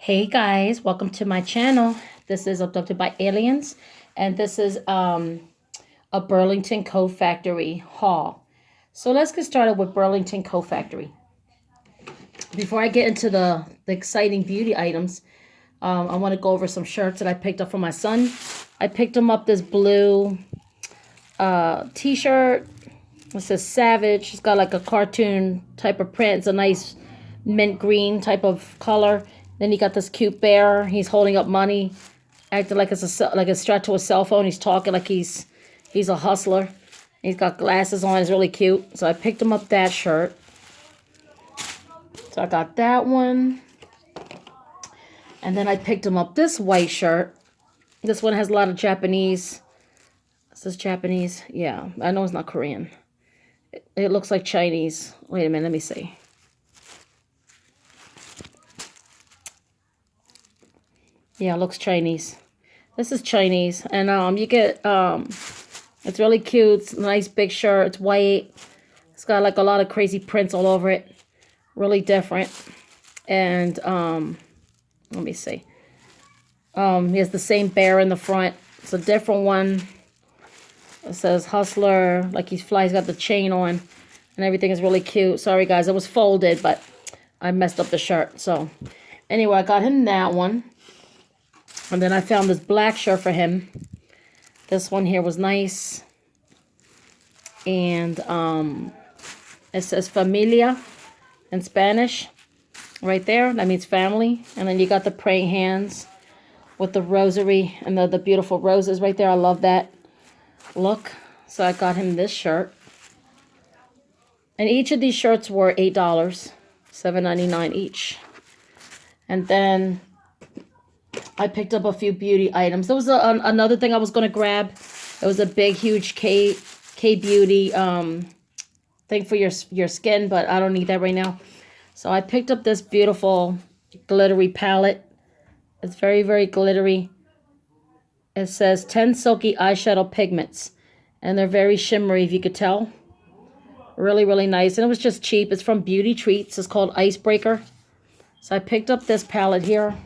Hey guys, welcome to my channel. This is Abducted by Aliens, and this is a Burlington Coat Factory haul. So let's get started with Burlington Coat Factory. Before I get into the exciting beauty items, I want to go over some shirts that I picked up for my son. I picked him up this blue t-shirt. It says Savage. It's got like a cartoon type of print. It's a nice mint green type of color. Then you got this cute bear. He's holding up money, acting like it's like it's strapped to a cell phone. He's talking like he's a hustler. He's got glasses on. He's really cute. So I picked him up that shirt. So I got that one. And then I picked him up this white shirt. This one has a lot of Japanese. Is this Japanese? Yeah, I know it's not Korean. It looks like Chinese. Wait a minute, let me see. Yeah, it looks Chinese. This is Chinese. And you get, it's really cute. It's a nice big shirt. It's white. It's got like a lot of crazy prints all over it. Really different. And, let me see. He has the same bear in the front. It's a different one. It says Hustler, like he's got the chain on. And everything is really cute. Sorry, guys. It was folded, but I messed up the shirt. So, anyway, I got him that one. And then I found this black shirt for him. This one here was nice. And it says Familia in Spanish. Right there. That means family. And then you got the praying hands with the rosary and the beautiful roses right there. I love that look. So I got him this shirt. And each of these shirts were $8. $7.99 each. And then I picked up a few beauty items. There was another thing I was going to grab. It was a big, huge K-Beauty thing for your skin, but I don't need that right now. So I picked up this beautiful glittery palette. It's very, very glittery. It says 10 silky eyeshadow pigments. And they're very shimmery, if you could tell. Really, really nice. And it was just cheap. It's from Beauty Treats. It's called Icebreaker. So I picked up this palette here.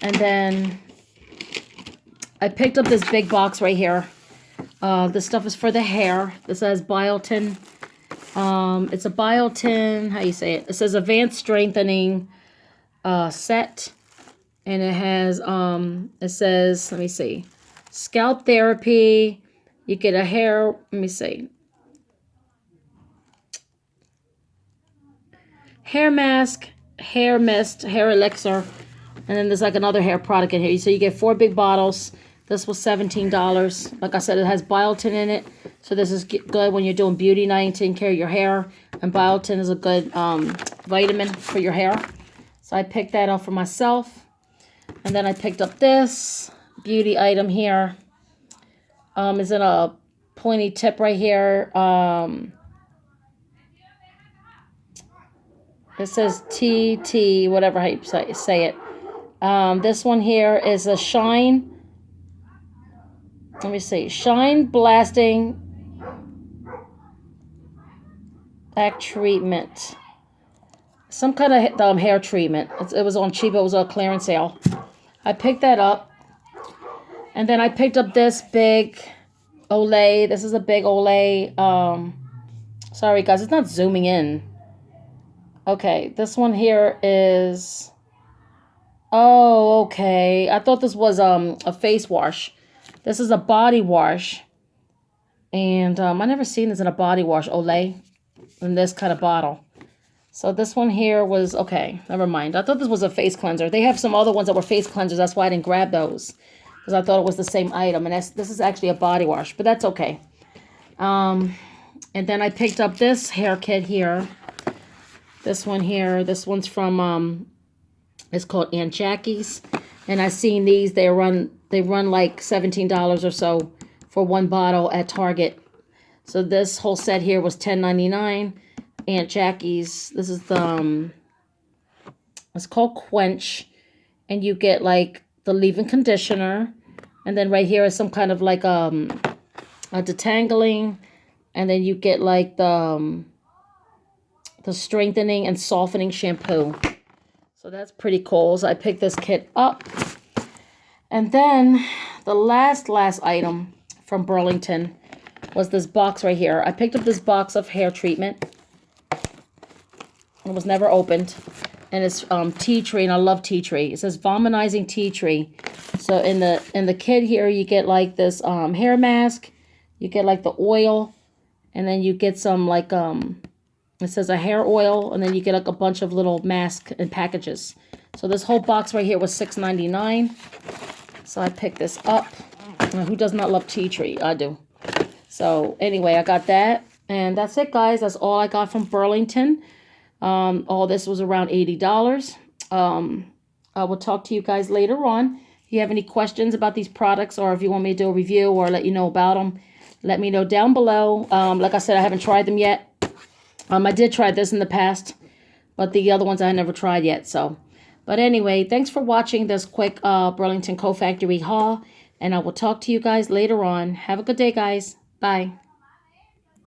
And then I picked up this big box right here. This stuff is for the hair. This says biotin. It's a biotin, how you say it? It says advanced strengthening set. And it has, it says, let me see, scalp therapy. You get a hair, let me see, hair mask, hair mist, hair elixir. And then there's like another hair product in here. So you get 4 big bottles. This was $17. Like I said, it has biotin in it. So this is good when you're doing beauty night, taking care of your hair. And biotin is a good vitamin for your hair. So I picked that up for myself. And then I picked up this beauty item here. It's in a pointy tip right here. It says TT, whatever how you say it. This one here is a shine. Let me see. Shine blasting back treatment. Some kind of hair treatment. It was on cheap. It was on clearance sale. I picked that up. And then I picked up this big Olay. This is a big Olay. Sorry, guys. It's not zooming in. Okay. This one here is... Oh, okay. I thought this was a face wash. This is a body wash. And I never seen this in a body wash, Olay, in this kind of bottle. So this one here was, okay, never mind. I thought this was a face cleanser. They have some other ones that were face cleansers. That's why I didn't grab those. Because I thought it was the same item. And this is actually a body wash. But that's okay. And then I picked up this hair kit here. This one here. This one's from... It's called Aunt Jackie's, and I've seen these. They run like $17 or so for one bottle at Target. So this whole set here was $10.99. Aunt Jackie's. This is the it's called Quench, and you get like the leave-in conditioner, and then right here is some kind of like a detangling, and then you get like the strengthening and softening shampoo. So that's pretty cool. So I picked this kit up. And then the last item from Burlington was this box right here. I picked up this box of hair treatment. It was never opened. And it's tea tree, and I love tea tree. It says vominizing tea tree. So in the kit here, you get like this hair mask. You get like the oil. And then you get some like, it says a hair oil. And then you get like a bunch of little masks and packages. So this whole box right here was $6.99. So I picked this up. Now, who does not love tea tree? I do. So anyway, I got that. And that's it, guys. That's all I got from Burlington. All this was around $80. I will talk to you guys later on. If you have any questions about these products, or if you want me to do a review or let you know about them, let me know down below. Like I said, I haven't tried them yet. I did try this in the past, but the other ones I never tried yet. So, but anyway, thanks for watching this quick Burlington Co-Factory haul, and I will talk to you guys later on. Have a good day, guys. Bye.